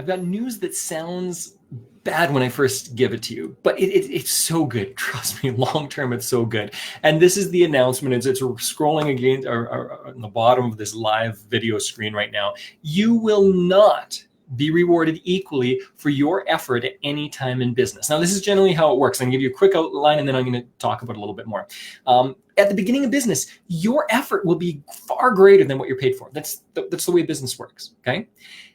I've got news that sounds bad when I first give it to you, but it's so good. Trust me, long term, it's so good. And this is the announcement. It's scrolling again or on the bottom of this live video screen right now. You will not be rewarded equally for your effort at any time in business. Now, this is generally how it works. I'm going to give you a quick outline, and then I'm going to talk about it a little bit more. At the beginning of business, your effort will be far greater than what you're paid for. That's the way business works, okay?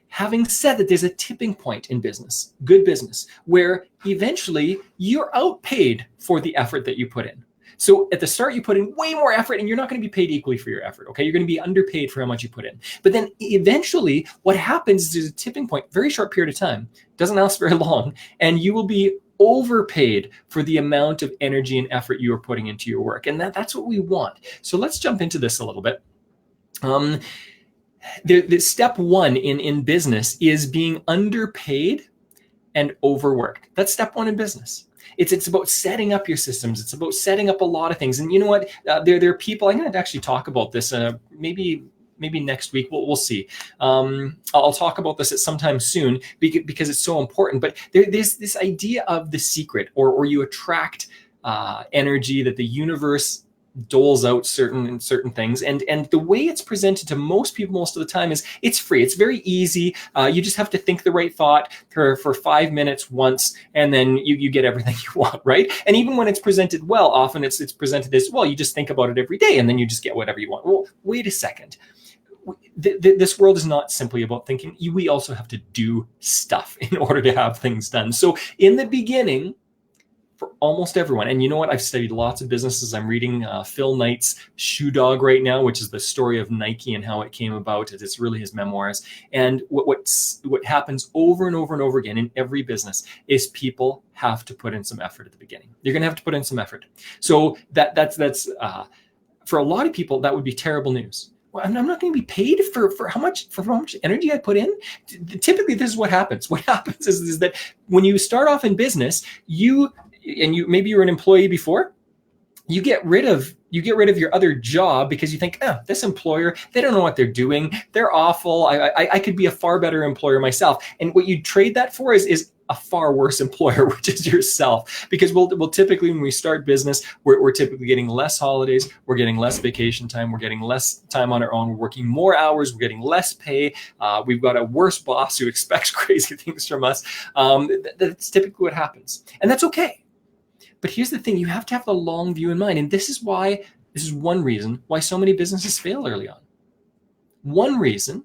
Having said that, there's a tipping point in business, good business, where eventually you're outpaid for the effort that you put in. So at the start, you put in way more effort and you're not going to be paid equally for your effort, okay? You're going to be underpaid for how much you put in. But then eventually what happens is there's a tipping point, very short period of time, doesn't last very long, and you will be overpaid for the amount of energy and effort you are putting into your work. And that's what we want. So let's jump into this a little bit. The step one in business is being underpaid and overworked. That's step one in business. It's about setting up your systems. It's about setting up a lot of things. And you know what? There are people. I'm going to actually talk about this. Maybe next week. We'll see. I'll talk about this at some time soon because it's so important. But there's this idea of the secret, or you attract energy that the universe doles out certain things, and the way it's presented to most people most of the time is it's free. It's very easy. You just have to think the right thought for 5 minutes once, and then you get everything you want, right? And even when it's presented well, often it's presented as, well, you just think about it every day and then you just get whatever you want. Well, wait a second. This world is not simply about thinking. We also have to do stuff in order to have things done. So in the beginning, for almost everyone, and you know what? I've studied lots of businesses. I'm reading Phil Knight's Shoe Dog right now, which is the story of Nike and how it came about. It's really his memoirs. And what happens over and over and over again in every business is people have to put in some effort at the beginning. You're going to have to put in some effort. So that's for a lot of people, that would be terrible news. Well, I'm not going to be paid for how much energy I put in. Typically, this is what happens. What happens is that when you start off in business, maybe you were an employee before, you get rid of your other job because you think, this employer, they don't know what they're doing. They're awful. I could be a far better employer myself. And what you trade that for is a far worse employer, which is yourself. Because we'll typically, when we start business, we're typically getting less holidays, we're getting less vacation time, we're getting less time on our own, we're working more hours, we're getting less pay. We've got a worse boss who expects crazy things from us. That's typically what happens. And that's okay. But here's the thing, you have to have the long view in mind. And this is one reason why so many businesses fail early on. One reason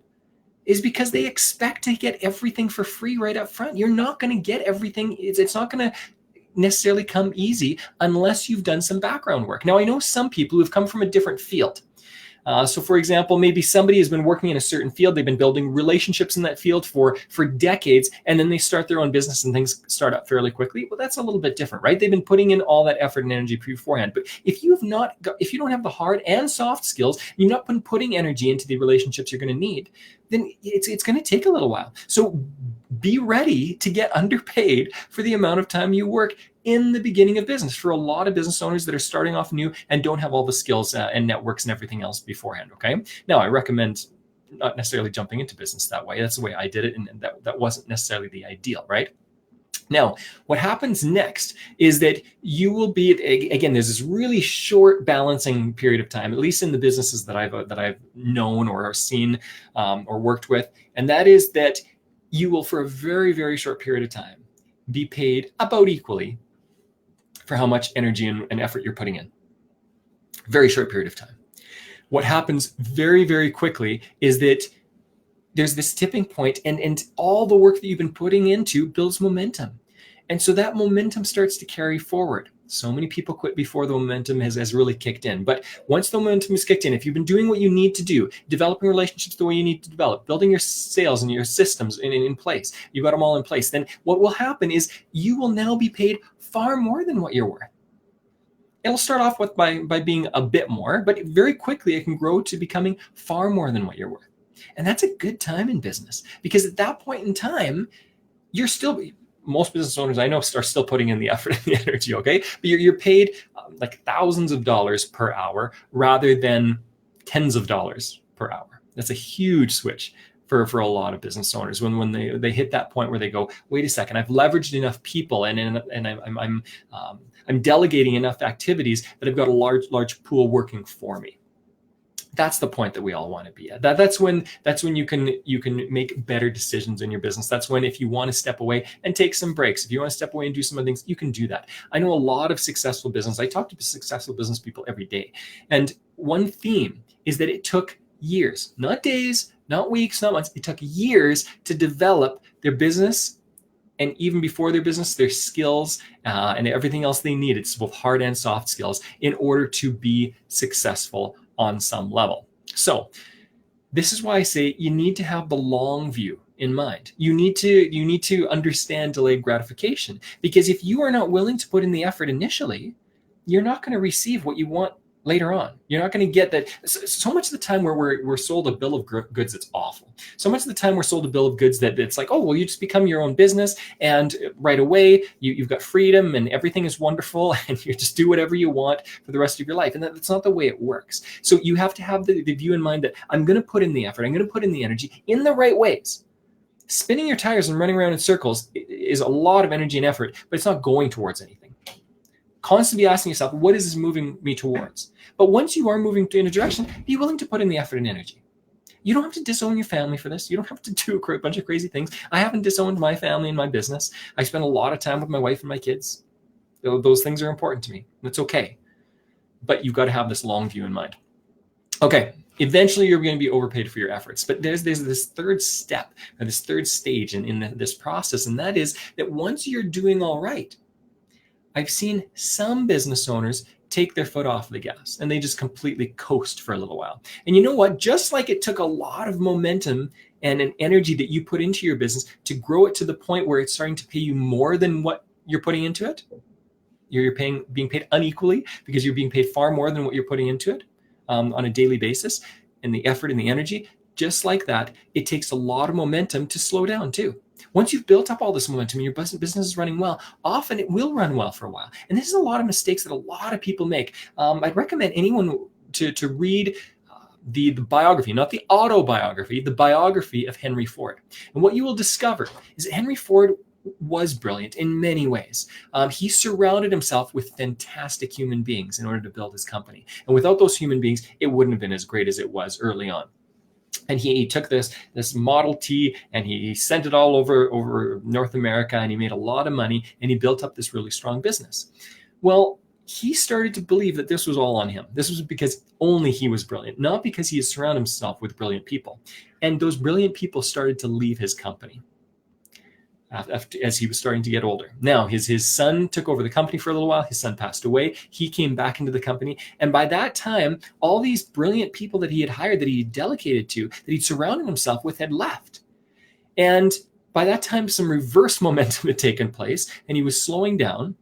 is because they expect to get everything for free right up front. You're not going to get everything. It's not going to necessarily come easy unless you've done some background work. Now, I know some people who've come from a different field. So for example, maybe somebody has been working in a certain field, they've been building relationships in that field for decades, and then they start their own business and things start up fairly quickly. Well, that's a little bit different, right? They've been putting in all that effort and energy beforehand. But if you don't have the hard and soft skills, you've not been putting energy into the relationships you're going to need, then it's going to take a little while. So be ready to get underpaid for the amount of time you work in the beginning of business. For a lot of business owners that are starting off new and don't have all the skills and networks and everything else beforehand, okay? Now, I recommend not necessarily jumping into business that way. That's the way I did it, and that wasn't necessarily the ideal, right? Now, what happens next is that you will be, again, there's this really short balancing period of time, at least in the businesses that I've known or seen or worked with, and that is that you will, for a very, very short period of time, be paid about equally for how much energy and effort you're putting in. Very short period of time. What happens very, very quickly is that there's this tipping point, and all the work that you've been putting into builds momentum. And so that momentum starts to carry forward. So many people quit before the momentum has really kicked in. But once the momentum is kicked in, if you've been doing what you need to do, developing relationships the way you need to develop, building your sales and your systems in place, you've got them all in place, then what will happen is you will now be paid far more than what you're worth. It'll start off with by being a bit more, but very quickly it can grow to becoming far more than what you're worth. And that's a good time in business, because at that point in time, most business owners I know are still putting in the effort and the energy, okay? But you're paid like thousands of dollars per hour rather than tens of dollars per hour. That's a huge switch for a lot of business owners when they hit that point where they go, wait a second, I've leveraged enough people and I'm delegating enough activities that I've got a large pool working for me. That's the point that we all want to be at. That's when you can make better decisions in your business. That's when, if you want to step away and take some breaks, if you want to step away and do some other things, you can do that. I know a lot of successful business. I talk to successful business people every day. And one theme is that it took years, not days, not weeks, not months. It took years to develop their business, and even before their business, their skills and everything else they needed, it's both hard and soft skills, in order to be successful on some level. So this is why I say you need to have the long view in mind. You need to understand delayed gratification, because if you are not willing to put in the effort initially, you're not going to receive what you want later on. You're not going to get that. So much of the time where we're sold a bill of goods, it's awful. So much of the time we're sold a bill of goods that it's like, oh, well, you just become your own business, and right away you've got freedom and everything is wonderful, and you just do whatever you want for the rest of your life. And that's not the way it works. So you have to have the view in mind that I'm going to put in the effort, I'm going to put in the energy in the right ways. Spinning your tires and running around in circles is a lot of energy and effort, but it's not going towards anything. Constantly asking yourself, what is this moving me towards? But once you are moving in a direction, be willing to put in the effort and energy. You don't have to disown your family for this. You don't have to do a bunch of crazy things. I haven't disowned my family and my business. I spend a lot of time with my wife and my kids. Those things are important to me. That's okay. But you've got to have this long view in mind. Okay, eventually you're going to be overpaid for your efforts. But there's this third step, or this third stage in this process, and that is that once you're doing all right, I've seen some business owners take their foot off the gas and they just completely coast for a little while. And you know what? Just like it took a lot of momentum and an energy that you put into your business to grow it to the point where it's starting to pay you more than what you're putting into it, you're being paid unequally because you're being paid far more than what you're putting into it on a daily basis, and the effort and the energy, just like that, it takes a lot of momentum to slow down too. Once you've built up all this momentum and your business is running well, often it will run well for a while. And this is a lot of mistakes that a lot of people make. I'd recommend anyone to read the biography, not the autobiography, the biography of Henry Ford. And what you will discover is that Henry Ford was brilliant in many ways. He surrounded himself with fantastic human beings in order to build his company. And without those human beings, it wouldn't have been as great as it was early on. And he took this Model T and he sent it all over North America, and he made a lot of money, and he built up this really strong business. Well, he started to believe that this was all on him. This was because only he was brilliant, not because he had surrounded himself with brilliant people. And those brilliant people started to leave his company as he was starting to get older. Now, his son took over the company for a little while. His son passed away. He came back into the company. And by that time, all these brilliant people that he had hired, that he had delegated to, that he'd surrounded himself with, had left. And by that time, some reverse momentum had taken place, and he was slowing down.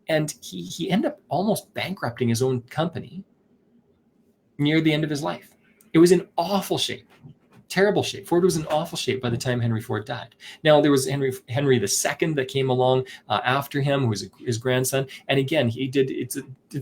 And he ended up almost bankrupting his own company near the end of his life. It was in awful shape. Terrible shape. Ford was in awful shape by the time Henry Ford died. Now, there was Henry II that came along after him, who was his grandson. And again, he did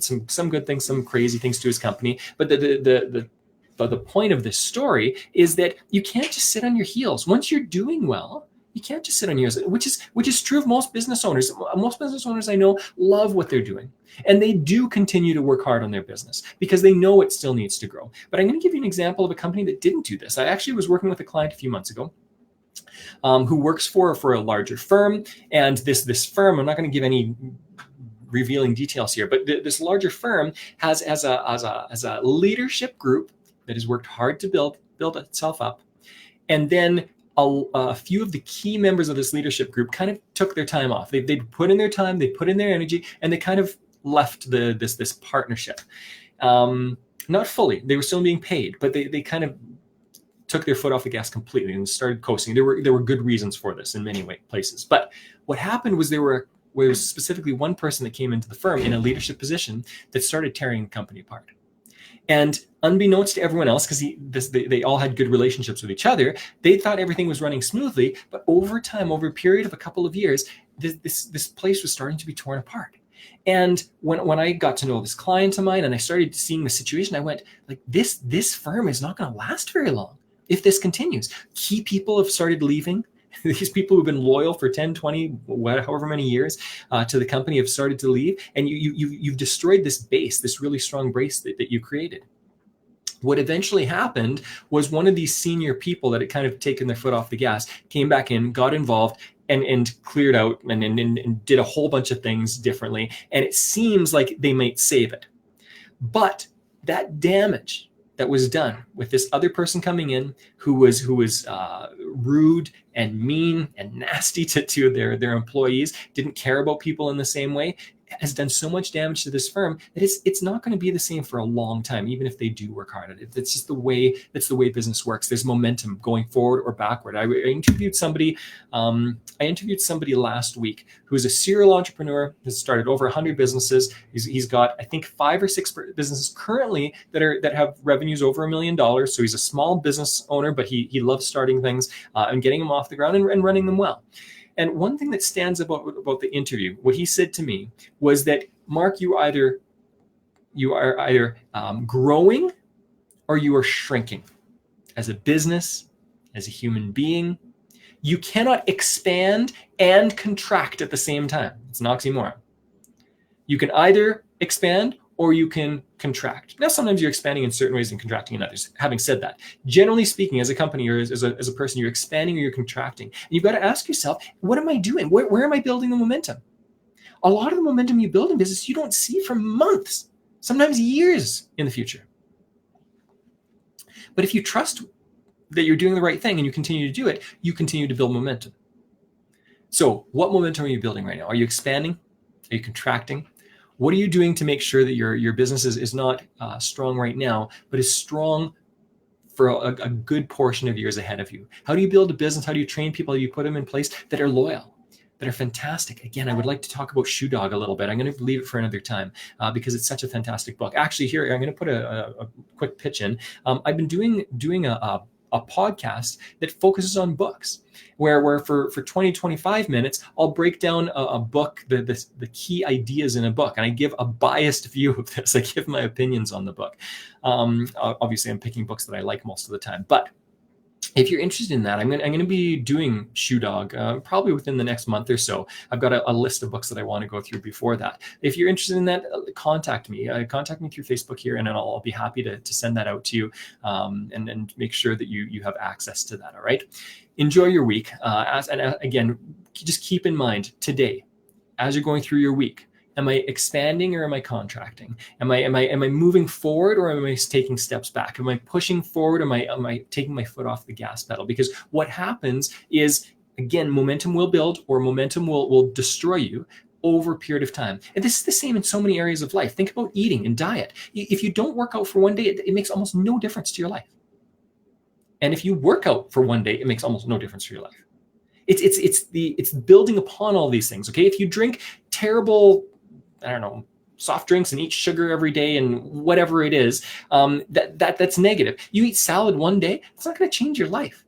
some good things, some crazy things to his company. But the point of this story is that you can't just sit on your heels. Once you're doing well, you can't just sit on your heels, which is true of most business owners. Most business owners I know love what they're doing, and they do continue to work hard on their business because they know it still needs to grow. But I'm going to give you an example of a company that didn't do this. I actually was working with a client a few months ago who works for a larger firm, and this firm, I'm not going to give any revealing details here, but this larger firm has a leadership group that has worked hard to build itself up, and then a few of the key members of this leadership group kind of took their time off. They put in their time, they put in their energy, and they kind of left this partnership. Not fully, they were still being paid, but they kind of took their foot off the gas completely and started coasting. There were good reasons for this in many places. But what happened was there was specifically one person that came into the firm in a leadership position that started tearing the company apart. And unbeknownst to everyone else, because they all had good relationships with each other, they thought everything was running smoothly. But over time, over a period of a couple of years, this place was starting to be torn apart. And when I got to know this client of mine and I started seeing the situation, I went, like, this firm is not going to last very long. if this continues. Key people have started leaving. These people who've been loyal for 10, 20, however many years to the company have started to leave. And you've destroyed this base, this really strong base that you created. What eventually happened was one of these senior people that had kind of taken their foot off the gas came back in, got involved, and cleared out and did a whole bunch of things differently. And it seems like they might save it. But that damage that was done with this other person coming in who was rude and mean and nasty to their employees, didn't care about people in the same way, has done so much damage to this firm that it's not going to be the same for a long time, even if they do work hard at it. That's just the way business works. There's momentum going forward or backward. I interviewed somebody last week who's a serial entrepreneur, has started over 100 businesses. He's got, I think, 5 or 6 businesses currently that have revenues over $1 million. So he's a small business owner, but he loves starting things and getting them off the ground and running them well. And one thing that stands about the interview, what he said to me was that, Mark, you are either growing or you are shrinking as a business, as a human being. You cannot expand and contract at the same time. It's an oxymoron. You can either expand or you can contract. Now, sometimes you're expanding in certain ways and contracting in others. Having said that, generally speaking, as a company or as a person, you're expanding or you're contracting. And you've got to ask yourself, what am I doing? Where am I building the momentum? A lot of the momentum you build in business, you don't see for months, sometimes years in the future. But if you trust that you're doing the right thing and you continue to do it, you continue to build momentum. So what momentum are you building right now? Are you expanding? Are you contracting? What are you doing to make sure that your business is not strong right now, but is strong for a good portion of years ahead of you? How do you build a business? How do you train people? How do you put them in place that are loyal, that are fantastic? Again, I would like to talk about Shoe Dog a little bit. I'm going to leave it for another time because it's such a fantastic book. Actually, here, I'm going to put a quick pitch in. I've been doing a podcast that focuses on books, where for 20, 25 minutes, I'll break down a book, the key ideas in a book. And I give a biased view of this. I give my opinions on the book. Obviously, I'm picking books that I like most of the time. But if you're interested in that, I'm going to be doing Shoe Dog probably within the next month or so. I've got a list of books that I want to go through before that. If you're interested in that, contact me. Contact me through Facebook here, and then I'll be happy to send that out to you and make sure that you have access to that. All right. Enjoy your week. And again, just keep in mind today, as you're going through your week, am I expanding or am I contracting? Am I moving forward or am I taking steps back? Am I pushing forward? Am I taking my foot off the gas pedal? Because what happens is, again, momentum will build or momentum will destroy you over a period of time. And this is the same in so many areas of life. Think about eating and diet. If you don't work out for one day, it makes almost no difference to your life. And if you work out for one day, it makes almost no difference to your life. It's building upon all these things. Okay, if you drink terrible, I don't know, soft drinks and eat sugar every day and whatever it is, that's negative. You eat salad one day, it's not going to change your life.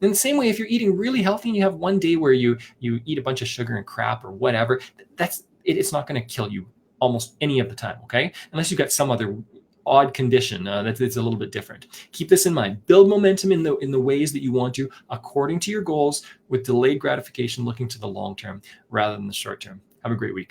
In the same way, if you're eating really healthy and you have one day where you eat a bunch of sugar and crap or whatever, it's not going to kill you almost any of the time. Okay, unless you've got some other odd condition that's a little bit different. Keep this in mind. Build momentum in the ways that you want to, according to your goals, with delayed gratification, looking to the long term rather than the short term. Have a great week.